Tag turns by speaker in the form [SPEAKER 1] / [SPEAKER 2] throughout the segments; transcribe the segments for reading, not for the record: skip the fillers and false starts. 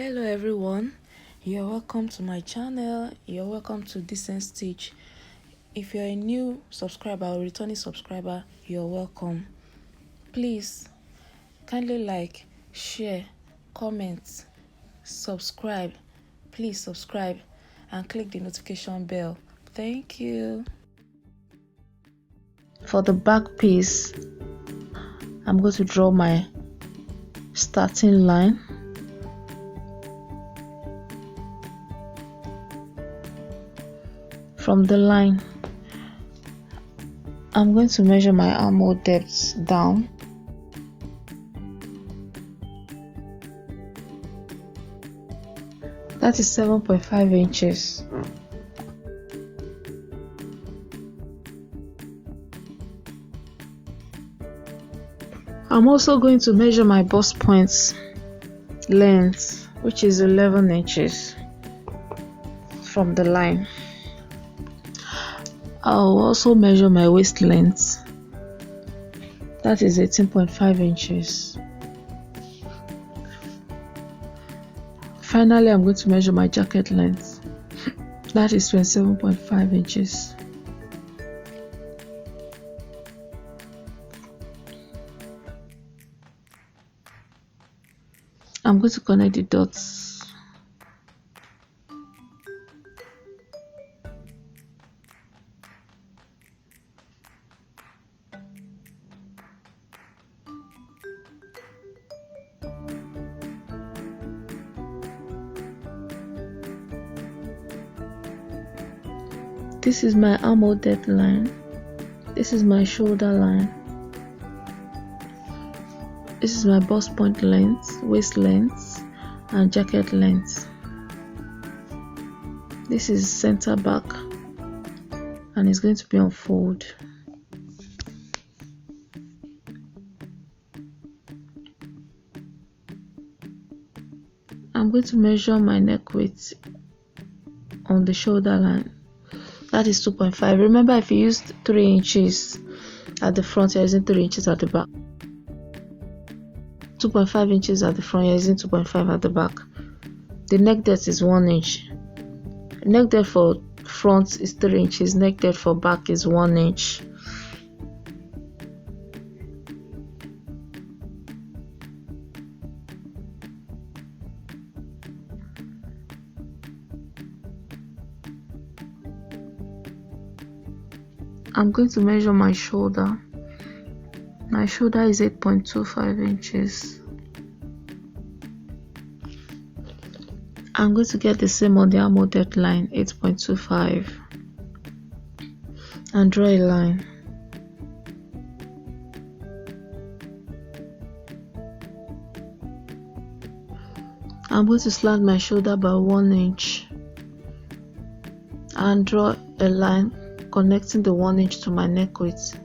[SPEAKER 1] Hello everyone, you're welcome to my channel. You're welcome to Decenstitch. If you're a new subscriber or returning subscriber, you're welcome. Please kindly like, share, comment, subscribe. Please subscribe and click the notification bell. Thank you. For the back piece, I'm going to draw my starting line. From the line, I'm going to measure my armhole depth down. That is 7.5 inches. I'm also going to measure my bust points length, which is 11 inches from the line. I'll also measure my waist length. That is 18.5 inches. Finally, I'm going to measure my jacket length. That is 27.5 inches. I'm going to connect the dots. This is my armhole depth line. This is my shoulder line. This is my bust point length, waist length, and jacket length. This is center back, and it's going to be on fold. I'm going to measure my neck width on the shoulder line. That is 2.5. Remember, if you used 3 inches at the front, you're using 3 inches at the back. 2.5 inches at the front, you're using 2.5 at the back. The neck depth is 1 inch. Neck depth for front is 3 inches. Neck depth for back is 1 inch. I'm going to measure my shoulder. My shoulder is 8.25 inches. I'm going to get the same on the armhole depth line, 8.25, and draw a line. I'm going to slant my shoulder by 1 inch and draw a line connecting the 1 inch to my neck width.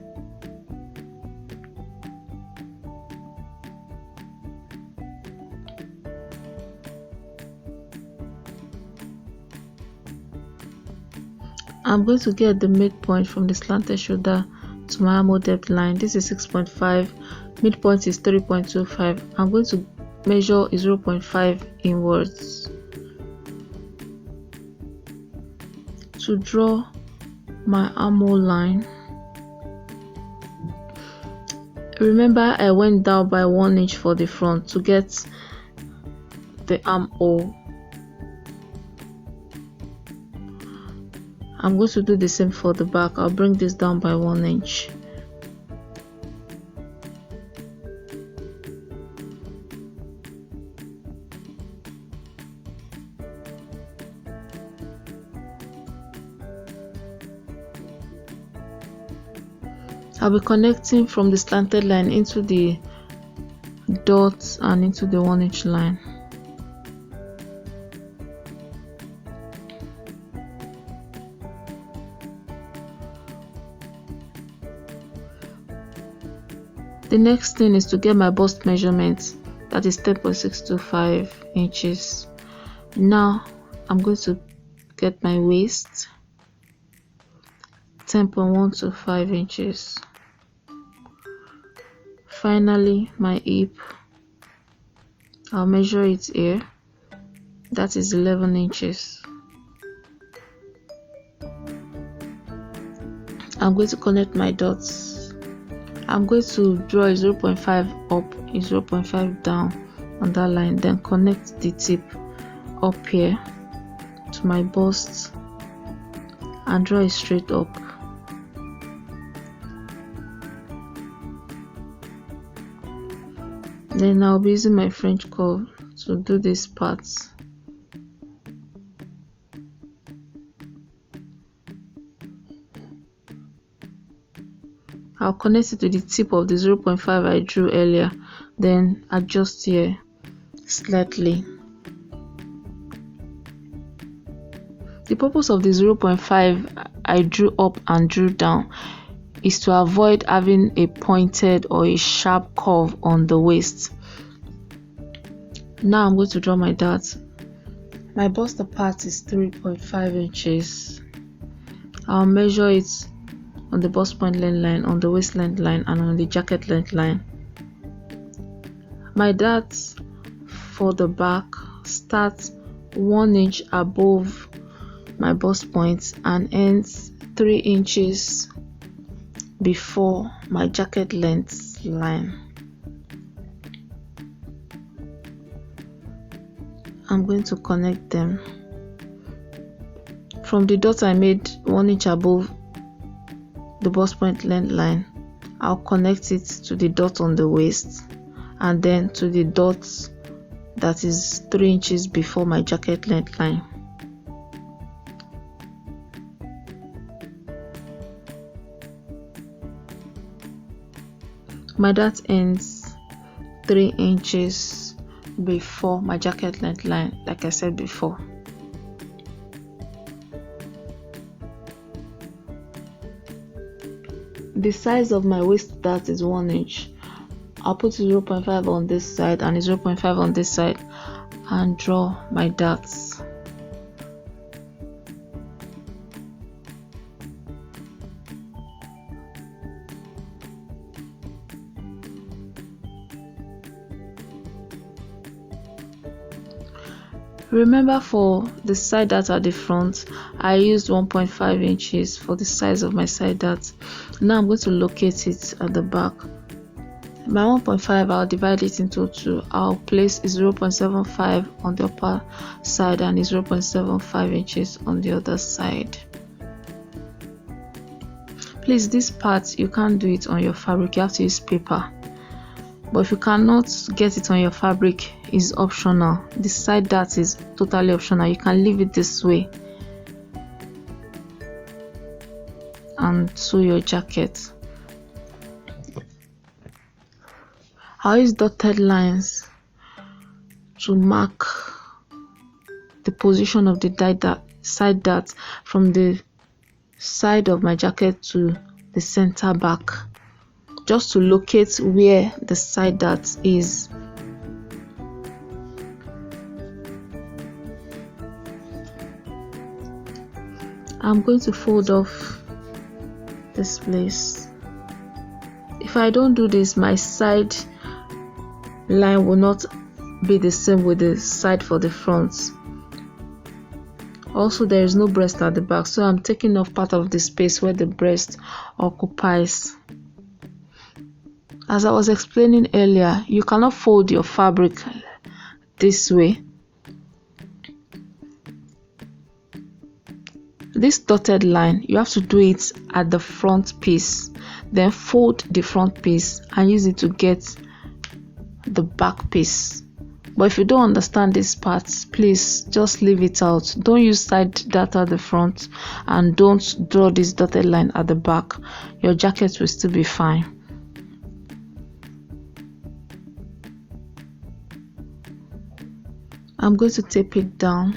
[SPEAKER 1] I'm going to get the midpoint from the slanted shoulder to my armhole depth line. This is 6.5. Midpoint is 3.25. I'm going to measure 0.5 inwards to draw my armhole line. Remember, I went down by 1 inch for the front to get the armhole. I'm going to do the same for the back. I'll bring this down by 1 inch. I'll be connecting from the slanted line into the dots and into the 1 inch line. The next thing is to get my bust measurement. That is 10.625 inches. Now I'm going to get my waist, 10.125 inches. Finally, my hip, I'll measure it here, that is 11 inches. I'm going to connect my dots. I'm going to draw a 0.5 up, a 0.5 down on that line, then connect the tip up here to my bust and draw it straight up. Then I'll be using my French curve to do this part. I'll connect it to the tip of the 0.5 I drew earlier, then adjust here slightly. The purpose of the 0.5 I drew up and drew down is to avoid having a pointed or a sharp curve on the waist. Now I'm going to draw my dart. My bust part is 3.5 inches. I'll measure it on the bust point length line, on the waist length line, and on the jacket length line. My dart for the back starts 1 inch above my bust point and ends 3 inches before my jacket length line. I'm going to connect them. From the dot I made 1 inch above the bust point length line, I'll connect it to the dot on the waist and then to the dot that is 3 inches before my jacket length line. My dart ends 3 inches before my jacket length line, like I said before. The size of my waist dart is 1 inch. I'll put 0.5 on this side and 0.5 on this side and draw my darts. Remember, for the side dart at the front, I used 1.5 inches for the size of my side dart. Now I'm going to locate it at the back. My 1.5, I'll divide it into 2. I'll place 0.75 on the upper side and 0.75 inches on the other side. Please, this part you can't do it on your fabric, you have to use paper. But if you cannot get it on your fabric, it's optional. The side dart is totally optional. You can leave it this way and sew your jacket. I'll use dotted lines to mark the position of the side dart from the side of my jacket to the center back, just to locate where the side dart is. I'm going to fold off this place. If I don't do this, my side line will not be the same with the side for the front. Also, there is no breast at the back, so I'm taking off part of the space where the breast occupies. As I was explaining earlier, you cannot fold your fabric this way. This dotted line, you have to do it at the front piece, then fold the front piece and use it to get the back piece. But if you don't understand this part, please just leave it out. Don't use side dart at the front and don't draw this dotted line at the back. Your jacket will still be fine. I'm going to tape it down.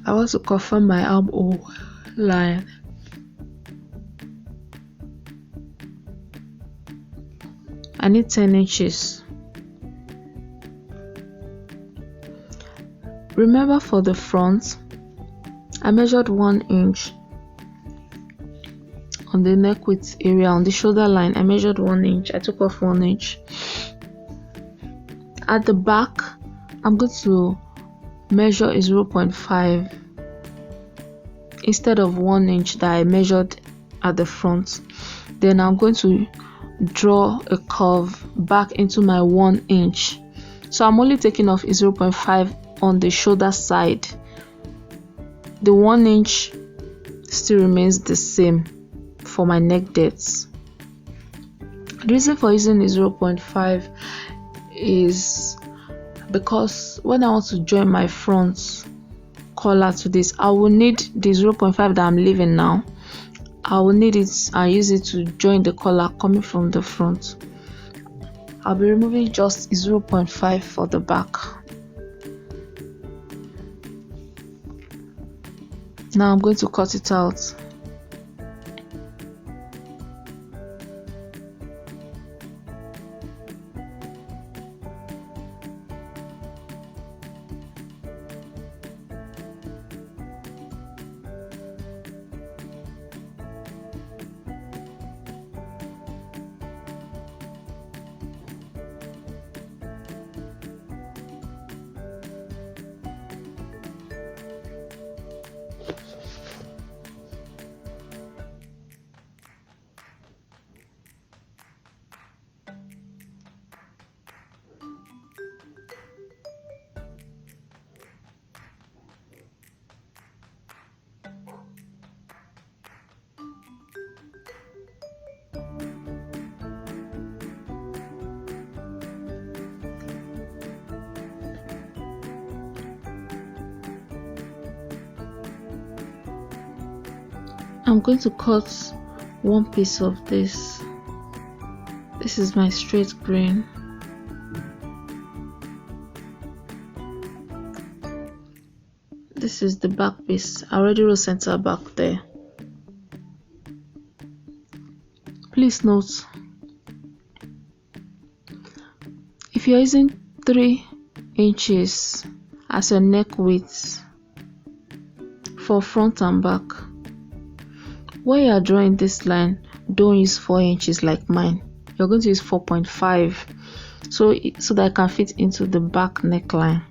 [SPEAKER 1] I want to confirm my armhole line. I need 10 inches. Remember, for the front, I measured 1 inch on the neck width area, on the shoulder line, I measured 1 inch. I took off 1 inch. At the back, I'm going to measure 0.5 instead of 1 inch that I measured at the front. Then I'm going to draw a curve back into my 1 inch. So I'm only taking off 0.5 on the shoulder side. The 1 inch still remains the same for my neck depth. The reason for using 0.5 is because when I want to join my front collar to this, I will need the 0.5 that I'm leaving now. I will need it and use it to join the collar coming from the front. I'll be removing just 0.5 for the back. Now I'm going to cut it out. I'm going to cut one piece of this. This is my straight grain. This is the back piece. I already wrote center back there. Please note, if you're using 3 inches as your neck width for front and back, when you are drawing this line, don't use 4 inches like mine. You're going to use 4.5 so that I can fit into the back neckline.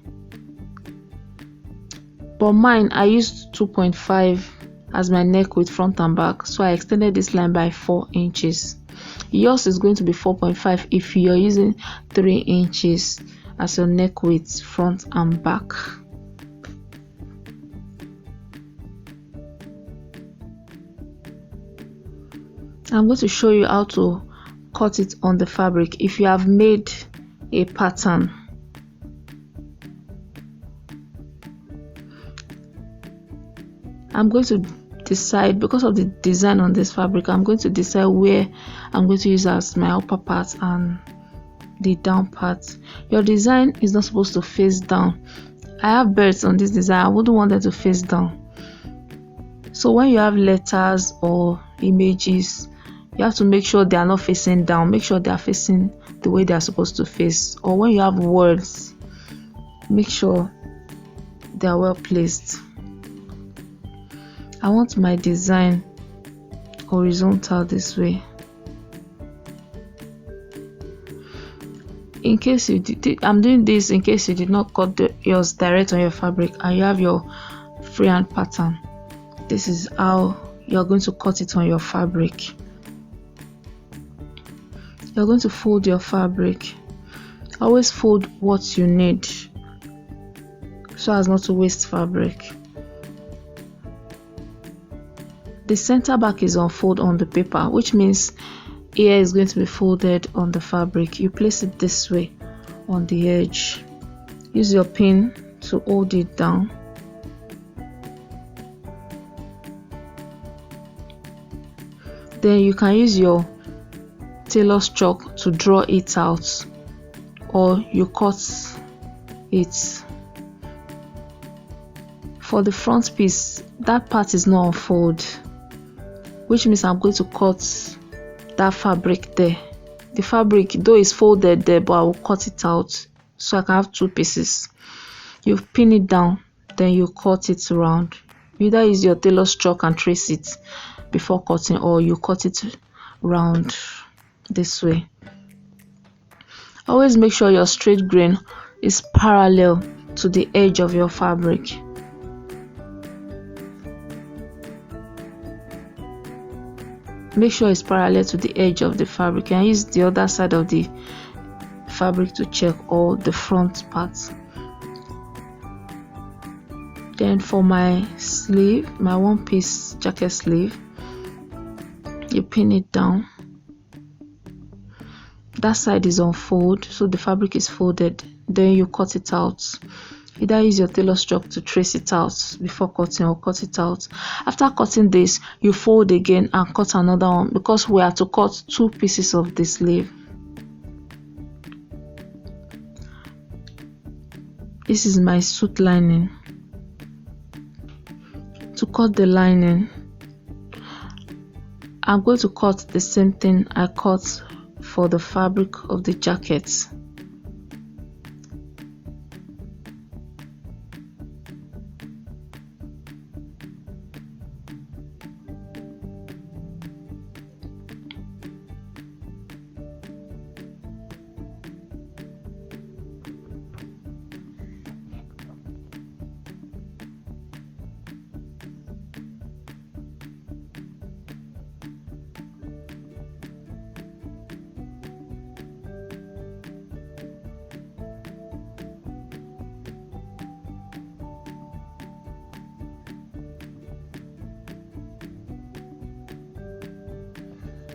[SPEAKER 1] But mine, I used 2.5 as my neck width front and back, so I extended this line by 4 inches. Yours is going to be 4.5 if you're using 3 inches as your neck width front and back. I'm going to show you how to cut it on the fabric if you have made a pattern. I'm going to decide, because of the design on this fabric, I'm going to decide where I'm going to use as my upper part and the down part. Your design is not supposed to face down. I have birds on this design. I wouldn't want them to face down. So when you have letters or images, you have to make sure they are not facing down. Make sure they are facing the way they are supposed to face. Or when you have words, make sure they are well placed. I want my design horizontal this way. In case you did, I'm doing this in case you did not cut yours direct on your fabric and you have your freehand pattern. This is how you're going to cut it on your fabric. You're going to fold your fabric. Always fold what you need so as not to waste fabric. The center back is unfold on the paper, which means here is going to be folded on the fabric. You place it this way on the edge. Use your pin to hold it down. Then you can use your tailor's chalk to draw it out, or you cut it. For the front piece, that part is not unfold, which means I'm going to cut that fabric there. The fabric, though, is folded there, but I will cut it out so I can have 2 pieces. You pin it down, then you cut it around. You either use your tailor's chalk and trace it, before cutting, or you cut it round this way. Always make sure your straight grain is parallel to the edge of your fabric. Make sure it's parallel to the edge of the fabric, and use the other side of the fabric to check, or the front part. Then for my sleeve, my one-piece jacket sleeve, you pin it down. That side is on fold, so the fabric is folded. Then you cut it out. Either use your tailor's chalk to trace it out before cutting, or cut it out. After cutting this, you fold again and cut another one, because we are to cut 2 pieces of the sleeve. This is my suit lining. To cut the lining, I'm going to cut the same thing I cut for the fabric of the jacket.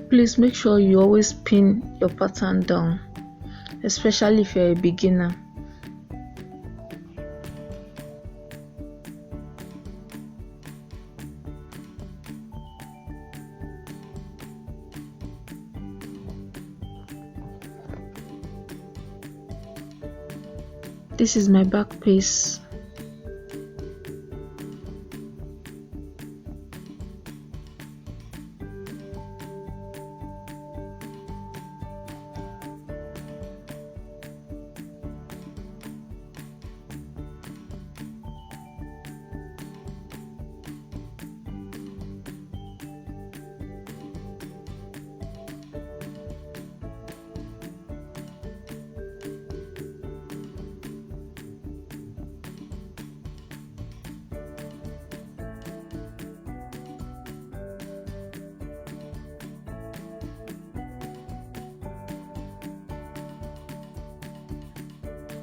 [SPEAKER 1] Please make sure you always pin your pattern down, especially if you're a beginner. This is my back piece.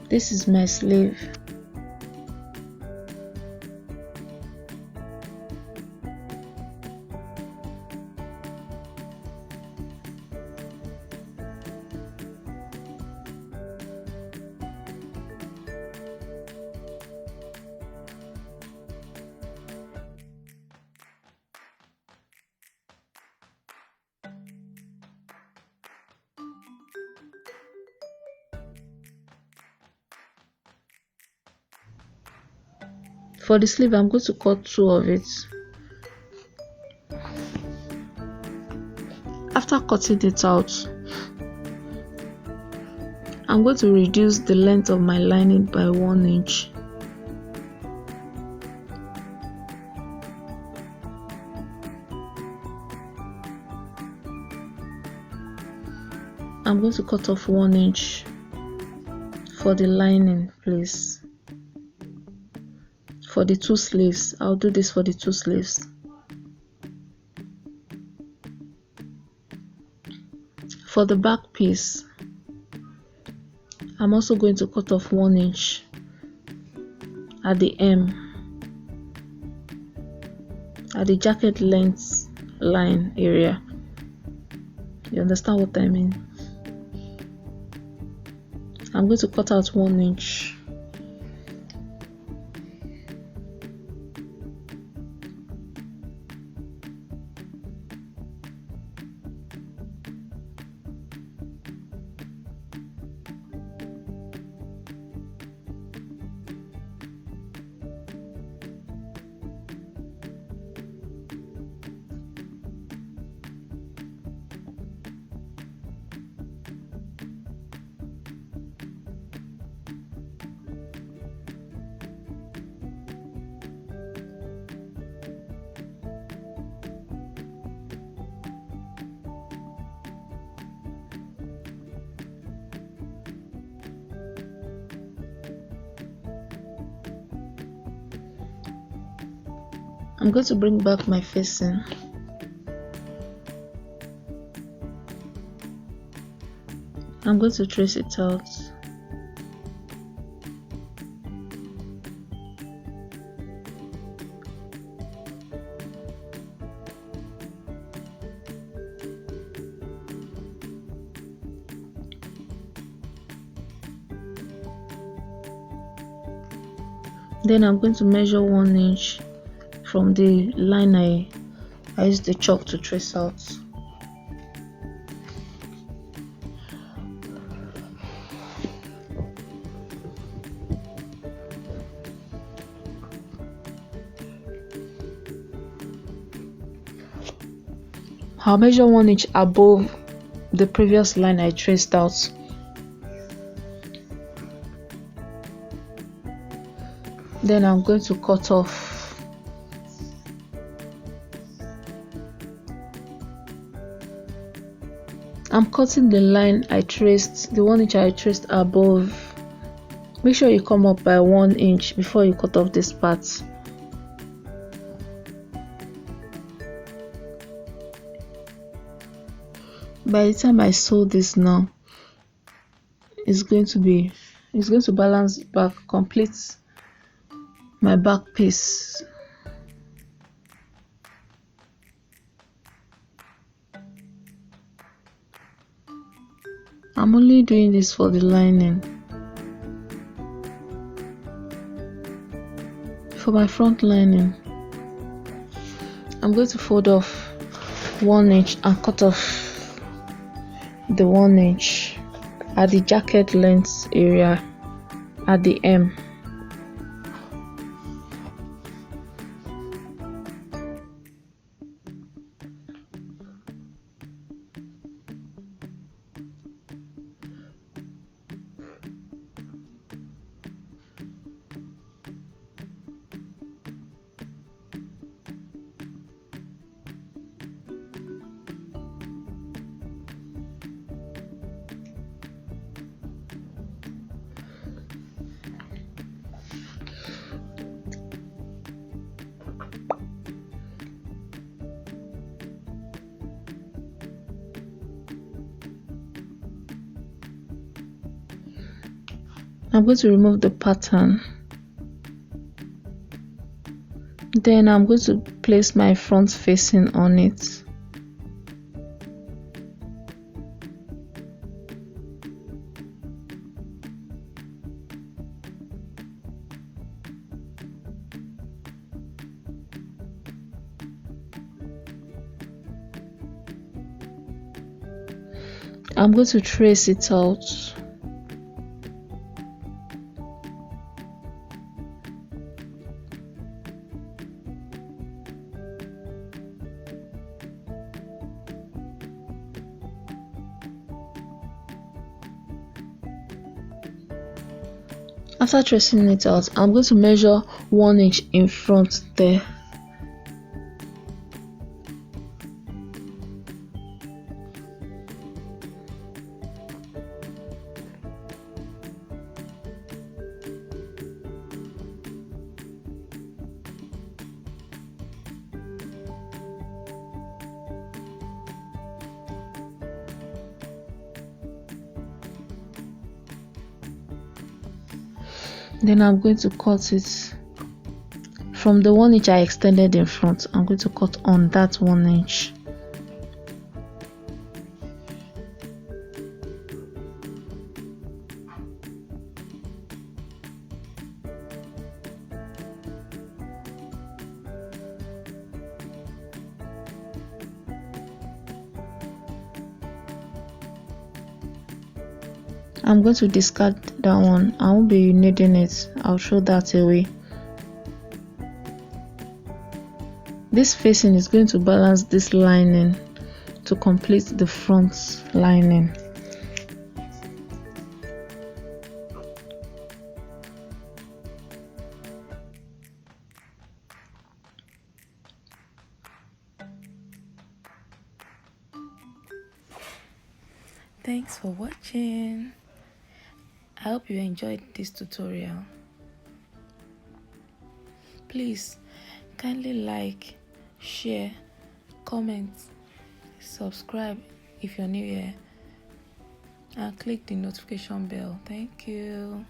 [SPEAKER 1] This is my sleeve. For the sleeve, I'm going to cut 2 of it. After cutting it out, I'm going to reduce the length of my lining by 1 inch. I'm going to cut off 1 inch for the lining, please. For the 2 sleeves, I'll do this for the 2 sleeves. For the back piece, I'm also going to cut off 1 inch at the hem, at the jacket length line area. You understand what I mean? I'm going to cut out 1 inch. I'm going to bring back my facing. I'm going to trace it out. Then I'm going to measure 1 inch from the line I used the chalk to trace out. I'll measure 1 inch above the previous line I traced out. Then I'm going to cut off. I'm cutting the line I traced, the 1 inch I traced above. Make sure you come up by 1 inch before you cut off this part. By the time I sew this now, it's going to balance back, complete my back piece. I'm only doing this for the lining. For my front lining, I'm going to fold off 1 inch and cut off the 1 inch at the jacket length area at the hem. I'm going to remove the pattern. Then I'm going to place my front facing on it. I'm going to trace it out. After tracing it out, I'm going to measure 1 inch in front there. Then I'm going to cut it from the 1 inch I extended in front. I'm going to cut on that 1 inch. I'm going to discard that one. I won't be needing it. I'll throw that away. This facing is going to balance this lining to complete the front lining.
[SPEAKER 2] Thanks for watching. I hope you enjoyed this tutorial. Please
[SPEAKER 1] Kindly like, share, comment, subscribe if you're new here, and click the notification bell. Thank you.